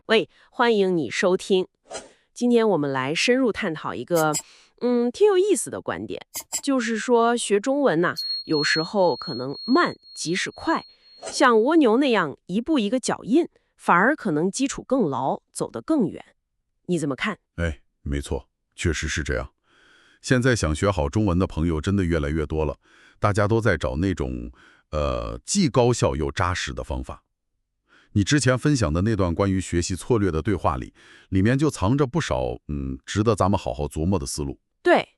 喂，欢迎你收听。今天我们来深入探讨一个，挺有意思的观点，就是说学中文呐，有时候可能慢即是快，像蜗牛那样一步一个脚印，反而可能基础更牢，走得更远。你怎么看？哎，没错，确实是这样。现在想学好中文的朋友真的越来越多了，大家都在找那种既高效又扎实的方法。你之前分享的那段关于学习策略的对话里面就藏着不少值得咱们好好琢磨的思路。对，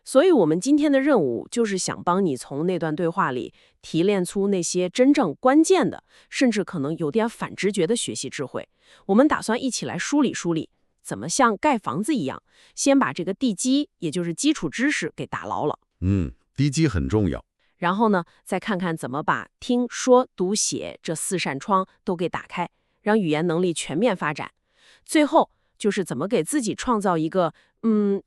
所以我们今天的任务就是想帮你从那段对话里提炼出那些真正关键的，甚至可能有点反直觉的学习智慧。我们打算一起来梳理梳理，怎么像盖房子一样，先把这个地基，也就是基础知识给打牢了。地基很重要。然后呢，再看看怎么把听说读写这4扇窗都给打开，让语言能力全面发展。最后就是怎么给自己创造一个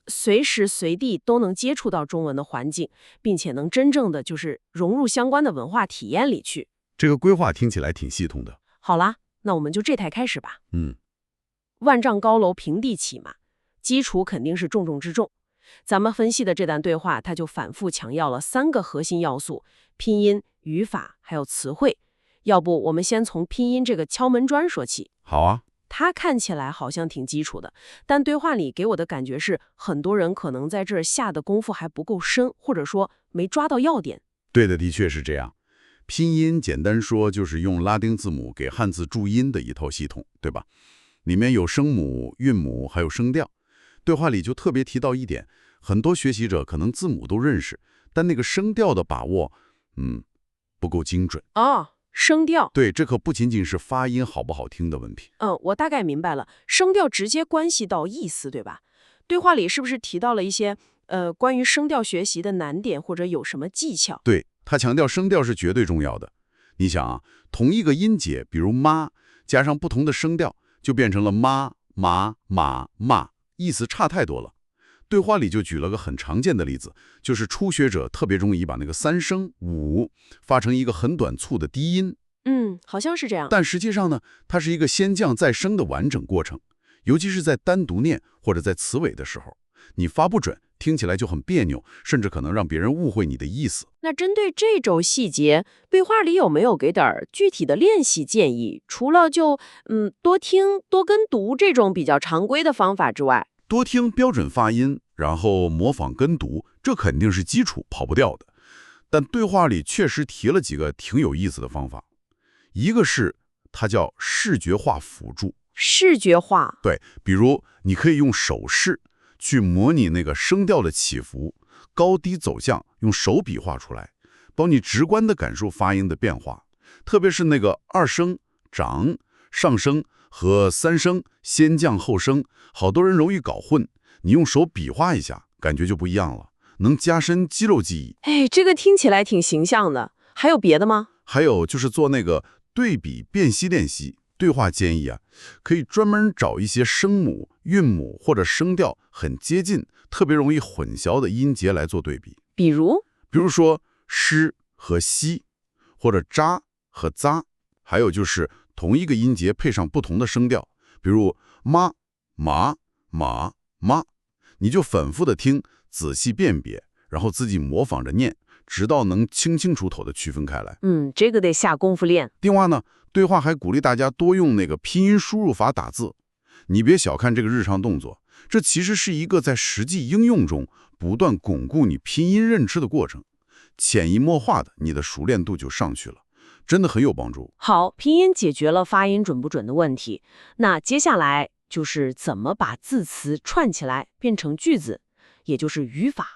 随时随地都能接触到中文的环境，并且能真正的就是融入相关的文化体验里去。这个规划听起来挺系统的。好啦，那我们就这台开始吧。嗯，万丈高楼平地起嘛，基础肯定是重中之重。咱们分析的这段对话，它就反复强调了3个核心要素：拼音、语法还有词汇。要不我们先从拼音这个敲门砖说起。好啊。它看起来好像挺基础的，但对话里给我的感觉是，很多人可能在这儿下的功夫还不够深，或者说没抓到要点。对的，的确是这样。拼音简单说就是用拉丁字母给汉字注音的一套系统，对吧？里面有声母、韵母，还有声调。对话里就特别提到一点，很多学习者可能字母都认识，但那个声调的把握，不够精准。哦，声调。对，这可不仅仅是发音好不好听的问题。我大概明白了，声调直接关系到意思，对吧？对话里是不是提到了一些关于声调学习的难点，或者有什么技巧？对，他强调声调是绝对重要的。你想啊，同一个音节，比如妈，加上不同的声调，就变成了妈、麻、马、骂，意思差太多了。对话里就举了个很常见的例子，就是初学者特别容易把那个3声5发成一个很短促的低音。好像是这样。但实际上呢，它是一个先降再升的完整过程，尤其是在单独念或者在词尾的时候，你发不准，听起来就很别扭，甚至可能让别人误会你的意思。那针对这种细节，对话里有没有给点具体的练习建议？除了就多听多跟读这种比较常规的方法之外，多听标准发音，然后模仿跟读，这肯定是基础，跑不掉的。但对话里确实提了几个挺有意思的方法。一个是它叫视觉化辅助。视觉化。对，比如你可以用手势去模拟那个声调的起伏，高低走向用手笔画出来，帮你直观地感受发音的变化。特别是那个2声长、上升和3声先降后升，好多人容易搞混，你用手比划一下，感觉就不一样了，能加深肌肉记忆。哎，这个听起来挺形象的。还有别的吗？还有就是做那个对比辨析练习。对话建议啊，可以专门找一些声母、韵母或者声调很接近、特别容易混淆的音节来做对比。比如说诗和西，或者扎和扎，还有就是同一个音节配上不同的声调，比如妈、麻、马、妈，你就反复的听，仔细辨别，然后自己模仿着念，直到能清清楚楚的区分开来。这个得下功夫练。另外呢，对话还鼓励大家多用那个拼音输入法打字。你别小看这个日常动作，这其实是一个在实际应用中不断巩固你拼音认知的过程，潜移默化的，你的熟练度就上去了，真的很有帮助。好，拼音解决了发音准不准的问题，那接下来就是怎么把字词串起来变成句子，也就是语法。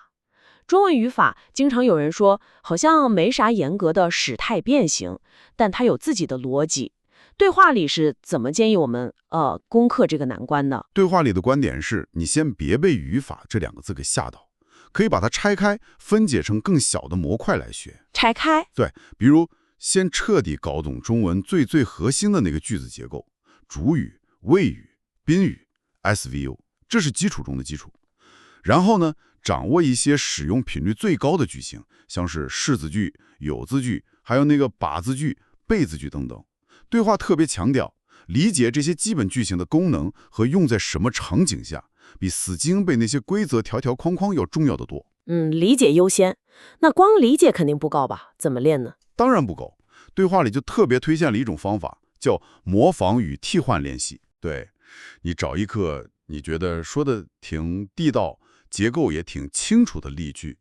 中文语法经常有人说好像没啥严格的时态变形，但它有自己的逻辑。对话里是怎么建议我们攻克这个难关呢？对话里的观点是，你先别被语法这2个字给吓到，可以把它拆开，分解成更小的模块来学。拆开？对，比如先彻底搞懂中文最核心的那个句子结构，主语、谓语、宾语、SVO， 这是基础中的基础。然后呢，掌握一些使用频率最高的句型，像是式子句、有字句，还有那个把字句、被字句等等。对话特别强调理解这些基本句型的功能和用在什么场景下，比死记硬背那些规则条条框框要重要得多。理解优先。那光理解肯定不够吧？怎么练呢？当然不够，对话里就特别推荐了一种方法，叫模仿与替换练习。对，你找一个你觉得说的挺地道、结构也挺清楚的例句，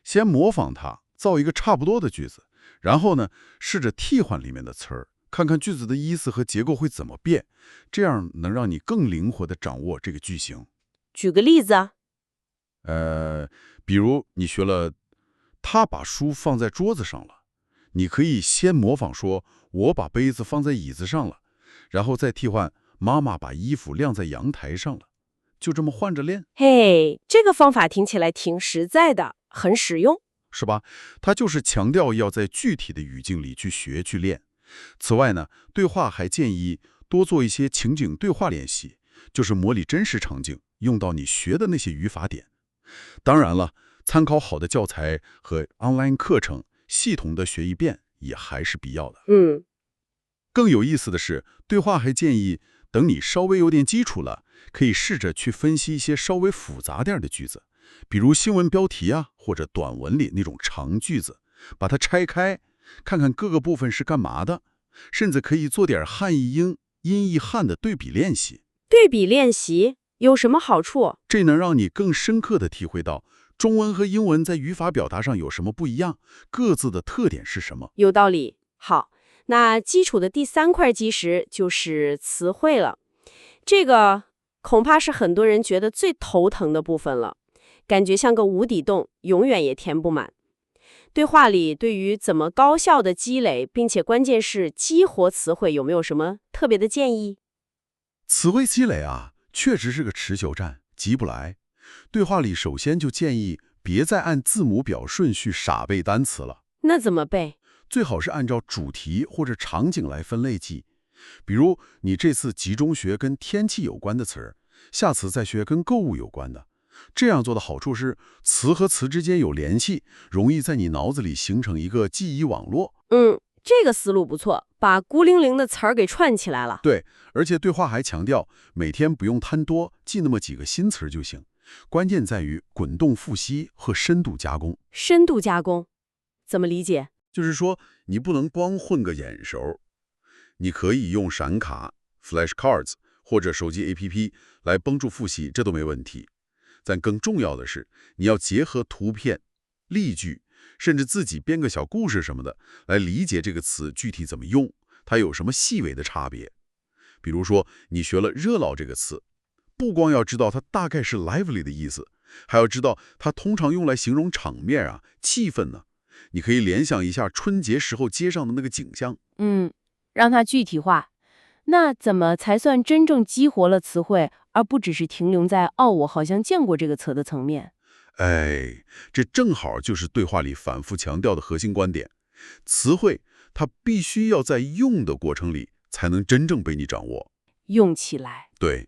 先模仿它，造一个差不多的句子，然后呢，试着替换里面的词儿，看看句子的意思和结构会怎么变，这样能让你更灵活地掌握这个句型。举个例子啊。比如你学了他把书放在桌子上了，你可以先模仿说我把杯子放在椅子上了，然后再替换妈妈把衣服晾在阳台上了，就这么换着练。嘿，这个方法听起来挺实在的，很实用。是吧？它就是强调要在具体的语境里去学去练。此外呢，对话还建议多做一些情景对话练习，就是模拟真实场景，用到你学的那些语法点。当然了，参考好的教材和 online 课程，系统的学一遍也还是必要的。更有意思的是，对话还建议等你稍微有点基础了，可以试着去分析一些稍微复杂点的句子，比如新闻标题啊，或者短文里那种长句子，把它拆开，看看各个部分是干嘛的，甚至可以做点汉译英、英译汉的对比练习。对比练习有什么好处？这能让你更深刻地体会到中文和英文在语法表达上有什么不一样，各自的特点是什么。有道理。好，那基础的第3块基石就是词汇了。这个恐怕是很多人觉得最头疼的部分了，感觉像个无底洞，永远也填不满。对话里对于怎么高效的积累，并且关键是激活词汇，有没有什么特别的建议？词汇积累啊，确实是个持久战，急不来。对话里首先就建议别再按字母表顺序傻背单词了。那怎么背？最好是按照主题或者场景来分类记。比如你这次集中学跟天气有关的词儿，下次再学跟购物有关的。这样做的好处是词和词之间有联系，容易在你脑子里形成一个记忆网络。这个思路不错，把孤零零的词儿给串起来了。对，而且对话还强调每天不用贪多，记那么几个新词就行。关键在于滚动复习和深度加工。深度加工怎么理解？就是说，你不能光混个眼熟，你可以用闪卡、flashcards 或者手机 APP 来帮助复习，这都没问题。但更重要的是，你要结合图片、例句，甚至自己编个小故事什么的，来理解这个词具体怎么用，它有什么细微的差别。比如说，你学了热闹这个词，不光要知道它大概是 lively 的意思，还要知道它通常用来形容场面啊、气氛呢。你可以联想一下春节时候街上的那个景象。让它具体化。那怎么才算真正激活了词汇，而不只是停留在我好像见过这个词的层面？这正好就是对话里反复强调的核心观点。词汇它必须要在用的过程里才能真正被你掌握。用起来。对，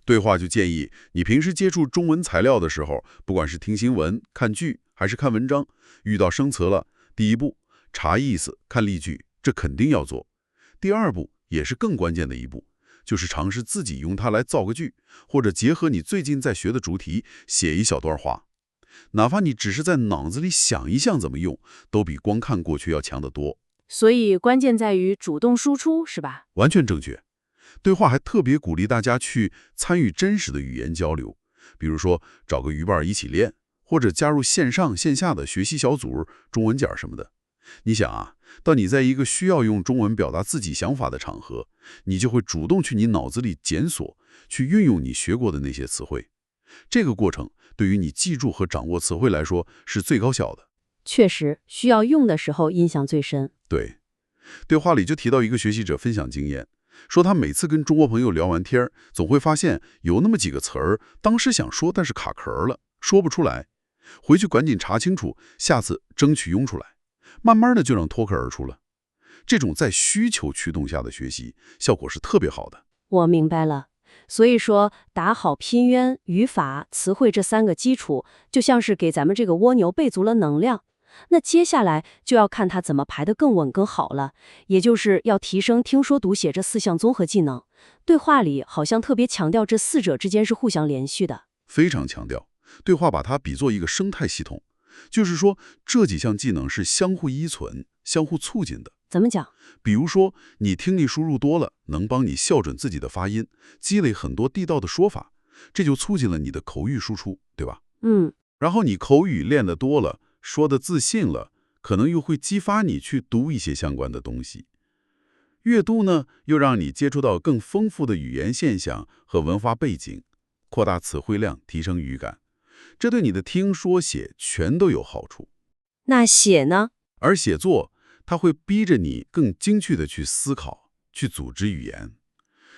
对话就建议你平时接触中文材料的时候，不管是听新闻、看剧还是看文章，遇到生词了，第一步查意思、看例句，这肯定要做。第二步也是更关键的一步，就是尝试自己用它来造个句，或者结合你最近在学的主题写一小段话。哪怕你只是在脑子里想一想怎么用，都比光看过去要强得多。所以关键在于主动输出，是吧？完全正确。对话还特别鼓励大家去参与真实的语言交流，比如说找个鱼伴一起练，或者加入线上线下的学习小组、中文角什么的。你想啊，当你在一个需要用中文表达自己想法的场合，你就会主动去你脑子里检索，去运用你学过的那些词汇。这个过程对于你记住和掌握词汇来说是最高效的。确实，需要用的时候印象最深。对，对话里就提到一个学习者分享经验，说他每次跟中国朋友聊完天，总会发现有那么几个词儿，当时想说但是卡壳了，说不出来。回去赶紧查清楚，下次争取用出来。慢慢的就让脱口而出了。这种在需求驱动下的学习，效果是特别好的。我明白了。所以说，打好拼音、语法、词汇这3个基础，就像是给咱们这个蜗牛备足了能量。那接下来就要看它怎么排得更稳更好了，也就是要提升听说读写这4项综合技能。对话里好像特别强调这四者之间是互相连续的。非常强调，对话把它比作一个生态系统，就是说这几项技能是相互依存、相互促进的。怎么讲？比如说，你听力输入多了，能帮你校准自己的发音，积累很多地道的说法，这就促进了你的口语输出，对吧？然后你口语练得多了，说得自信了，可能又会激发你去读一些相关的东西。阅读呢，又让你接触到更丰富的语言现象和文化背景，扩大词汇量，提升语感，这对你的听说写全都有好处。那写呢？而写作，它会逼着你更精确地去思考，去组织语言。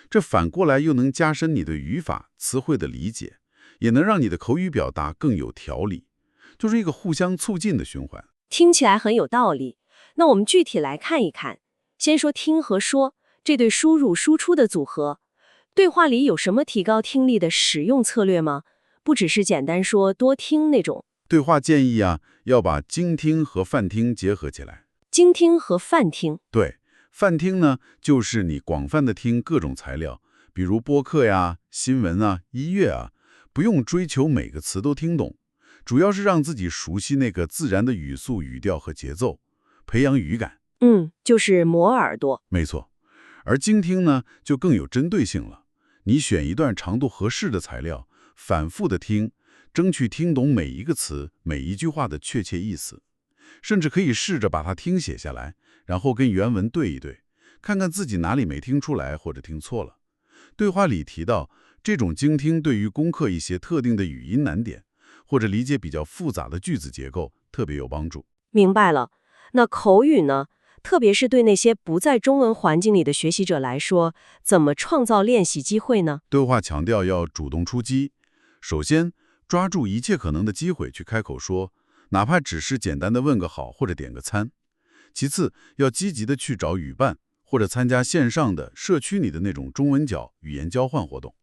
这反过来又能加深你的语法、词汇的理解，也能让你的口语表达更有条理，就是一个互相促进的循环。听起来很有道理。那我们具体来看一看。先说听和说这对输入输出的组合，对话里有什么提高听力的使用策略吗？不只是简单说多听那种。对话建议啊，要把精听和泛听结合起来。精听和泛听。对，泛听呢，就是你广泛的听各种材料，比如播客呀、新闻啊、音乐啊，不用追求每个词都听懂，主要是让自己熟悉那个自然的语速、语调和节奏，培养语感。就是磨耳朵。没错。而精听呢，就更有针对性了。你选一段长度合适的材料，反复的听，争取听懂每一个词、每一句话的确切意思，甚至可以试着把它听写下来，然后跟原文对一对，看看自己哪里没听出来或者听错了。对话里提到，这种精听对于攻克一些特定的语音难点，或者理解比较复杂的句子结构特别有帮助。明白了。那口语呢？特别是对那些不在中文环境里的学习者来说，怎么创造练习机会呢？对话强调要主动出击，首先抓住一切可能的机会去开口说，哪怕只是简单的问个好或者点个餐。其次，要积极的去找语伴，或者参加线上的社区里的那种中文角语言交换活动。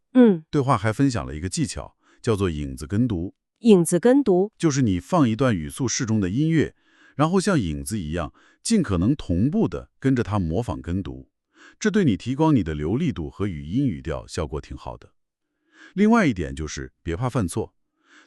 对话还分享了一个技巧，叫做影子跟读。影子跟读就是你放一段语速适中的音乐，然后像影子一样，尽可能同步的跟着它模仿跟读，这对你提高你的流利度和语音语调效果挺好的。另外一点就是别怕犯错，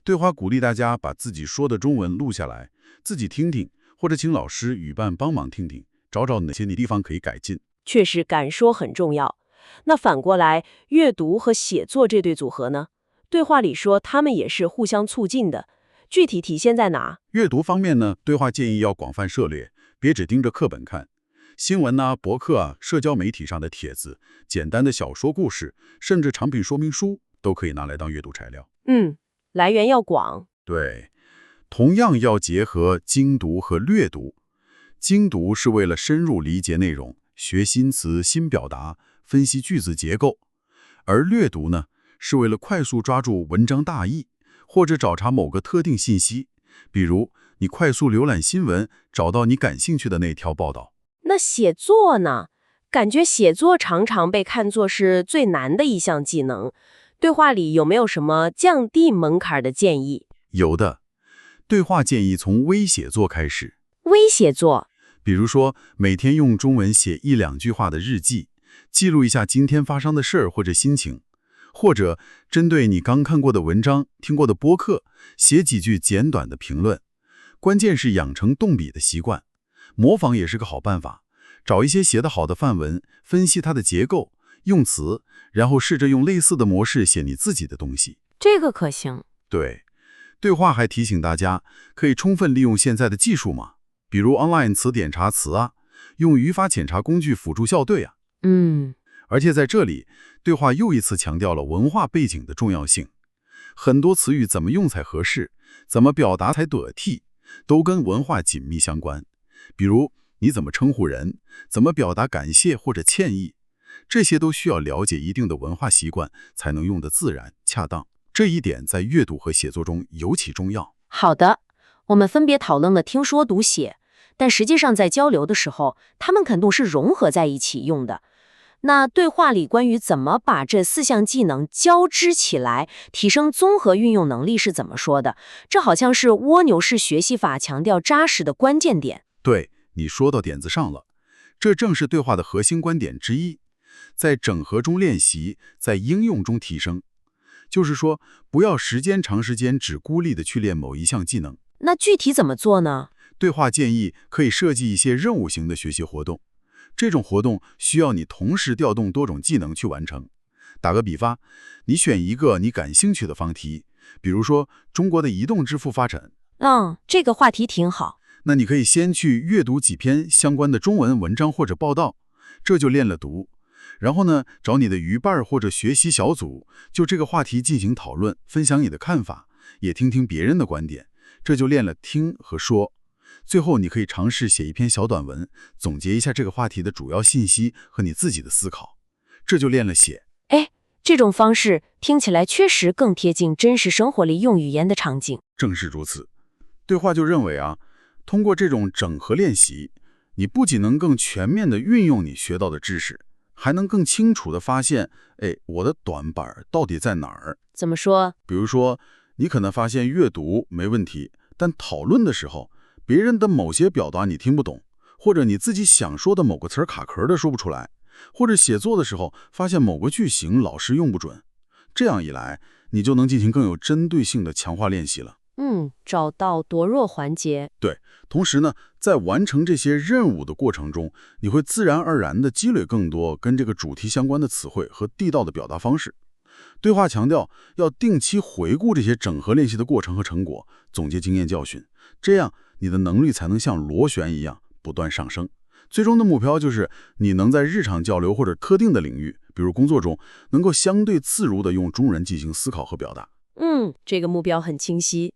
对话鼓励大家把自己说的中文录下来，自己听听，或者请老师语伴帮忙听听，找找哪些地方可以改进。确实，敢说很重要。那反过来，阅读和写作这对组合呢？对话里说他们也是互相促进的，具体体现在哪？阅读方面呢，对话建议要广泛涉猎，别只盯着课本看。新闻啊、博客啊、社交媒体上的帖子、简单的小说故事，甚至产品说明书，都可以拿来当阅读材料。来源要广。对，同样要结合精读和略读。精读是为了深入理解内容，学新词、新表达，分析句子结构；而略读呢，是为了快速抓住文章大意，或者找查某个特定信息。比如，你快速浏览新闻，找到你感兴趣的那条报道。那写作呢？感觉写作常常被看作是最难的一项技能。对话里有没有什么降低门槛的建议？有的，对话建议从微写作开始。微写作，比如说，每天用中文写1-2句话的日记，记录一下今天发生的事儿或者心情。或者针对你刚看过的文章、听过的播客，写几句简短的评论。关键是养成动笔的习惯，模仿也是个好办法。找一些写得好的范文，分析它的结构、用词，然后试着用类似的模式写你自己的东西。这个可行。对，对话还提醒大家，可以充分利用现在的技术嘛，比如 online 词典查词啊，用语法检查工具辅助校对啊。而且在这里，对话又一次强调了文化背景的重要性。很多词语怎么用才合适，怎么表达才得体，都跟文化紧密相关。比如，你怎么称呼人，怎么表达感谢或者歉意，这些都需要了解一定的文化习惯，才能用得自然恰当。这一点在阅读和写作中尤其重要。好的，我们分别讨论了听说读写，但实际上在交流的时候，它们肯定是融合在一起用的。那对话里关于怎么把这4项技能交织起来，提升综合运用能力是怎么说的？这好像是蜗牛式学习法强调扎实的关键点。对，你说到点子上了，这正是对话的核心观点之一。在整合中练习，在应用中提升。就是说，不要长时间只孤立的去练某一项技能。那具体怎么做呢？对话建议可以设计一些任务型的学习活动，这种活动需要你同时调动多种技能去完成。打个比方，你选一个你感兴趣的方题，比如说中国的移动支付发展。这个话题挺好。那你可以先去阅读几篇相关的中文文章或者报道，这就练了读。然后呢，找你的鱼伴或者学习小组，就这个话题进行讨论，分享你的看法，也听听别人的观点，这就练了听和说。最后，你可以尝试写一篇小短文，总结一下这个话题的主要信息和你自己的思考，这就练了写。这种方式听起来确实更贴近真实生活里用语言的场景。正是如此。对话就认为通过这种整合练习，你不仅能更全面地运用你学到的知识，还能更清楚地发现，我的短板到底在哪儿？怎么说？比如说，你可能发现阅读没问题，但讨论的时候，别人的某些表达你听不懂，或者你自己想说的某个词儿卡壳的说不出来，或者写作的时候发现某个句型老是用不准。这样一来，你就能进行更有针对性的强化练习了。找到薄弱环节。对，同时呢，在完成这些任务的过程中，你会自然而然地积累更多跟这个主题相关的词汇和地道的表达方式。对话强调要定期回顾这些整合练习的过程和成果，总结经验教训，这样你的能力才能像螺旋一样不断上升。最终的目标就是你能在日常交流或者特定的领域，比如工作中，能够相对自如地用中文进行思考和表达。这个目标很清晰。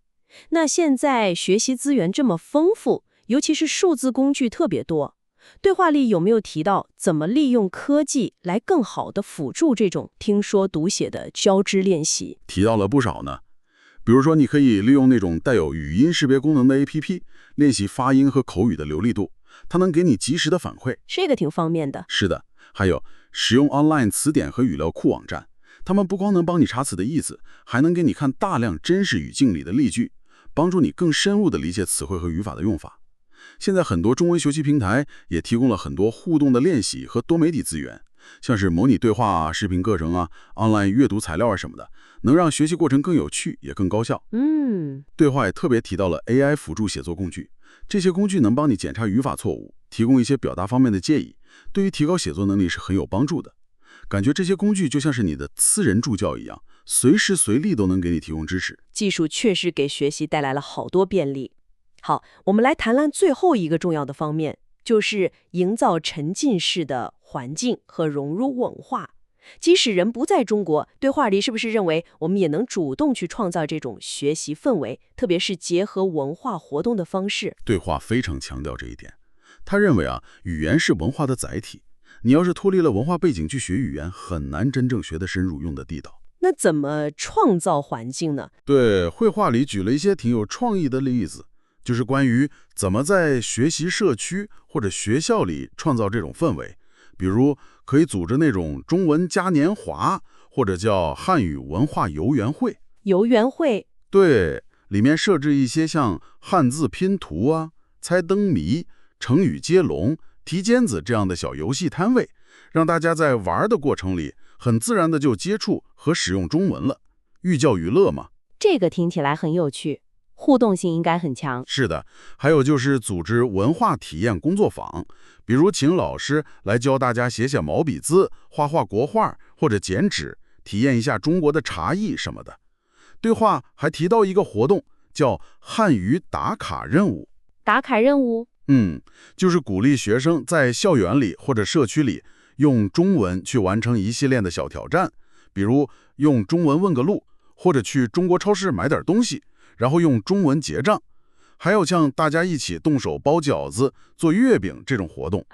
那现在学习资源这么丰富，尤其是数字工具特别多，对话里有没有提到怎么利用科技来更好地辅助这种听说读写的交织练习？提到了不少呢。比如说，你可以利用那种带有语音识别功能的 APP 练习发音和口语的流利度，它能给你及时的反馈，这个挺方便的。是的，还有使用 online 词典和语料库网站，它们不光能帮你查词的意思，还能给你看大量真实语境里的例句，帮助你更深入地理解词汇和语法的用法。现在很多中文学习平台也提供了很多互动的练习和多媒体资源，像是模拟对话视频课程online 阅读材料什么的，能让学习过程更有趣也更高效。对话也特别提到了 AI 辅助写作工具，这些工具能帮你检查语法错误，提供一些表达方面的建议，对于提高写作能力是很有帮助的。感觉这些工具就像是你的私人助教一样，随时随地都能给你提供支持。技术确实给学习带来了好多便利。好，我们来谈谈最后一个重要的方面，就是营造沉浸式的环境和融入文化。即使人不在中国，对话里是不是认为我们也能主动去创造这种学习氛围，特别是结合文化活动的方式？对话非常强调这一点。他认为语言是文化的载体，你要是脱离了文化背景去学语言，很难真正学得深入，用得地道。那怎么创造环境呢？对，绘画里举了一些挺有创意的例子，就是关于怎么在学习社区或者学校里创造这种氛围。比如可以组织那种中文嘉年华，或者叫汉语文化游园会。游园会？对，里面设置一些像汉字拼图猜灯谜、成语接龙、踢毽子这样的小游戏摊位，让大家在玩的过程里很自然的就接触和使用中文了，寓教于乐嘛。这个听起来很有趣，互动性应该很强。是的，还有就是组织文化体验工作坊，比如请老师来教大家写毛笔字、画国画或者剪纸，体验一下中国的茶艺什么的。对话还提到一个活动，叫汉语打卡任务。打卡任务？就是鼓励学生在校园里或者社区里用中文去完成一系列的小挑战，比如用中文问个路，或者去中国超市买点东西，然后用中文结账。还有像大家一起动手包饺子、做月饼这种活动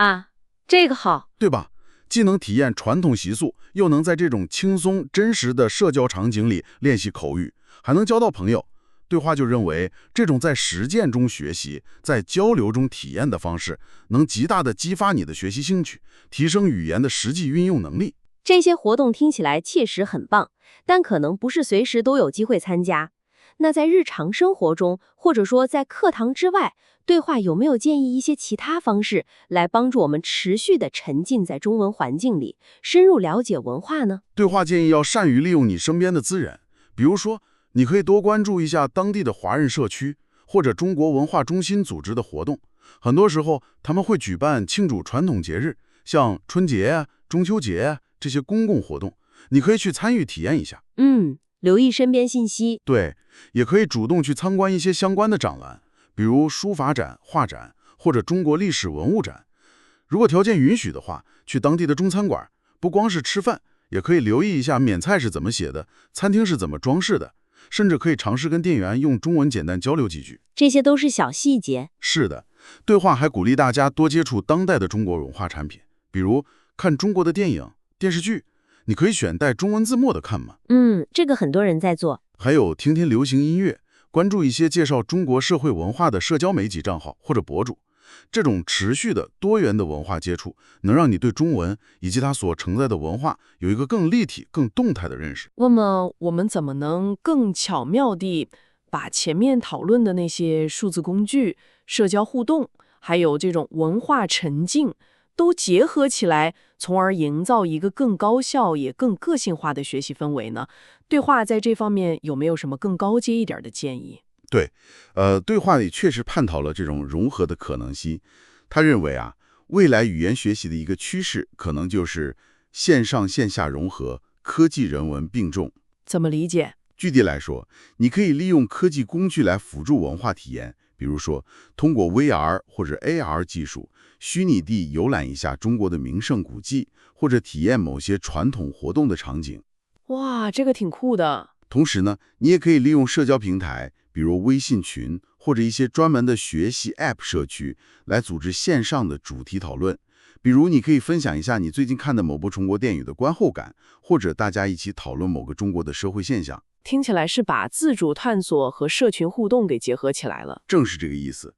这个好，对吧？既能体验传统习俗，又能在这种轻松真实的社交场景里练习口语，还能交到朋友。对话就认为，这种在实践中学习、在交流中体验的方式，能极大地激发你的学习兴趣，提升语言的实际运用能力。这些活动听起来确实很棒，但可能不是随时都有机会参加。那在日常生活中，或者说在课堂之外，对话有没有建议一些其他方式来帮助我们持续的沉浸在中文环境里，深入了解文化呢？对话建议要善于利用你身边的资源，比如说，你可以多关注一下当地的华人社区，或者中国文化中心组织的活动。很多时候，他们会举办庆祝传统节日，像春节啊、中秋节啊这些公共活动，你可以去参与体验一下。留意身边信息。对，也可以主动去参观一些相关的展览，比如书法展、画展或者中国历史文物展。如果条件允许的话，去当地的中餐馆，不光是吃饭，也可以留意一下免菜是怎么写的，餐厅是怎么装饰的，甚至可以尝试跟店员用中文简单交流几句。这些都是小细节。是的，对话还鼓励大家多接触当代的中国文化产品，比如看中国的电影、电视剧，你可以选带中文字幕的看嘛。这个很多人在做。还有听听流行音乐，关注一些介绍中国社会文化的社交媒体账号或者博主。这种持续的多元的文化接触，能让你对中文以及它所承载的文化有一个更立体、更动态的认识。那么我们怎么能更巧妙地把前面讨论的那些数字工具、社交互动，还有这种文化沉浸都结合起来，从而营造一个更高效也更个性化的学习氛围呢？对话在这方面有没有什么更高阶一点的建议？对，对话里确实探讨了这种融合的可能性。他认为啊，未来语言学习的一个趋势，可能就是线上线下融合，科技人文并重。怎么理解？具体来说，你可以利用科技工具来辅助文化体验，比如说通过 VR 或者 AR 技术，虚拟地游览一下中国的名胜古迹，或者体验某些传统活动的场景。哇，这个挺酷的。同时呢，你也可以利用社交平台，比如微信群或者一些专门的学习 App 社区，来组织线上的主题讨论。比如，你可以分享一下你最近看的某部中国电影的观后感，或者大家一起讨论某个中国的社会现象。听起来是把自主探索和社群互动给结合起来了。正是这个意思。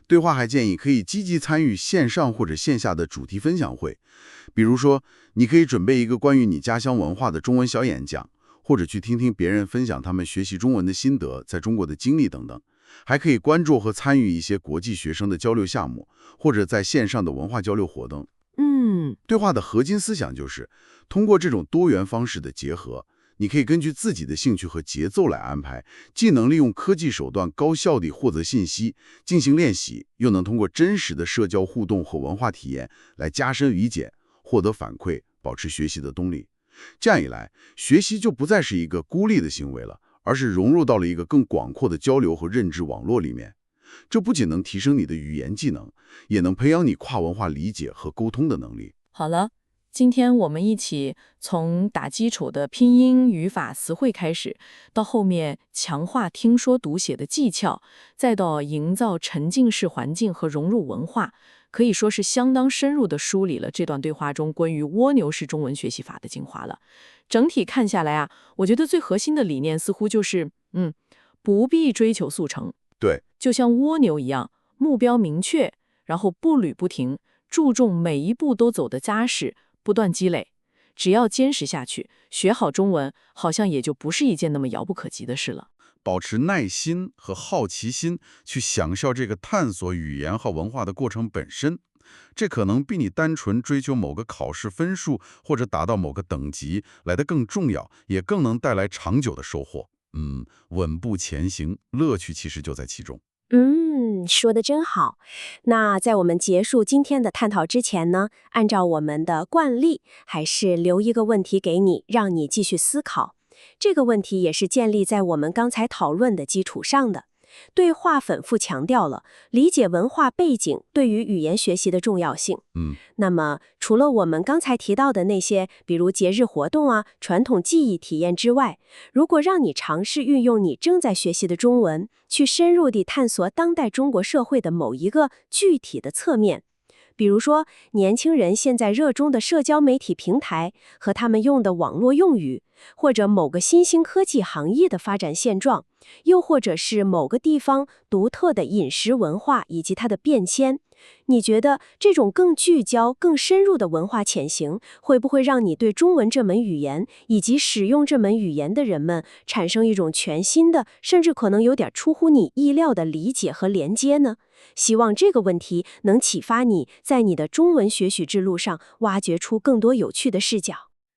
对话还建议可以积极参与线上或者线下的主题分享会，比如说，你可以准备一个关于你家乡文化的中文小演讲，或者去听听别人分享他们学习中文的心得，在中国的经历等等。还可以关注和参与一些国际学生的交流项目，或者在线上的文化交流活动。对话的核心思想就是通过这种多元方式的结合，你可以根据自己的兴趣和节奏来安排，既能利用科技手段高效地获得信息，进行练习，又能通过真实的社交互动和文化体验来加深理解，获得反馈，保持学习的动力。这样一来，学习就不再是一个孤立的行为了，而是融入到了一个更广阔的交流和认知网络里面。这不仅能提升你的语言技能，也能培养你跨文化理解和沟通的能力。好了，今天我们一起从打基础的拼音、语法、词汇开始，到后面强化听说读写的技巧，再到营造沉浸式环境和融入文化，可以说是相当深入地梳理了这段对话中关于蜗牛式中文学习法的精华了。整体看下来啊，我觉得最核心的理念似乎就是，不必追求速成。对，就像蜗牛一样，目标明确，然后步履不停，注重每一步都走得扎实，不断积累。只要坚持下去，学好中文，好像也就不是一件那么遥不可及的事了。保持耐心和好奇心，去享受这个探索语言和文化的过程本身，这可能比你单纯追求某个考试分数或者达到某个等级来得更重要，也更能带来长久的收获。稳步前行，乐趣其实就在其中。说得真好。那在我们结束今天的探讨之前呢，按照我们的惯例，还是留一个问题给你，让你继续思考。这个问题也是建立在我们刚才讨论的基础上的。对话反复强调了理解文化背景对于语言学习的重要性。那么除了我们刚才提到的那些，比如节日活动啊、传统技艺体验之外，如果让你尝试运用你正在学习的中文，去深入地探索当代中国社会的某一个具体的侧面，比如说年轻人现在热衷的社交媒体平台和他们用的网络用语，或者某个新兴科技行业的发展现状，又或者是某个地方独特的饮食文化以及它的变迁，你觉得这种更聚焦、更深入的文化潜行，会不会让你对中文这门语言以及使用这门语言的人们产生一种全新的，甚至可能有点出乎你意料的理解和连接呢？希望这个问题能启发你在你的中文学习之路上挖掘出更多有趣的视角。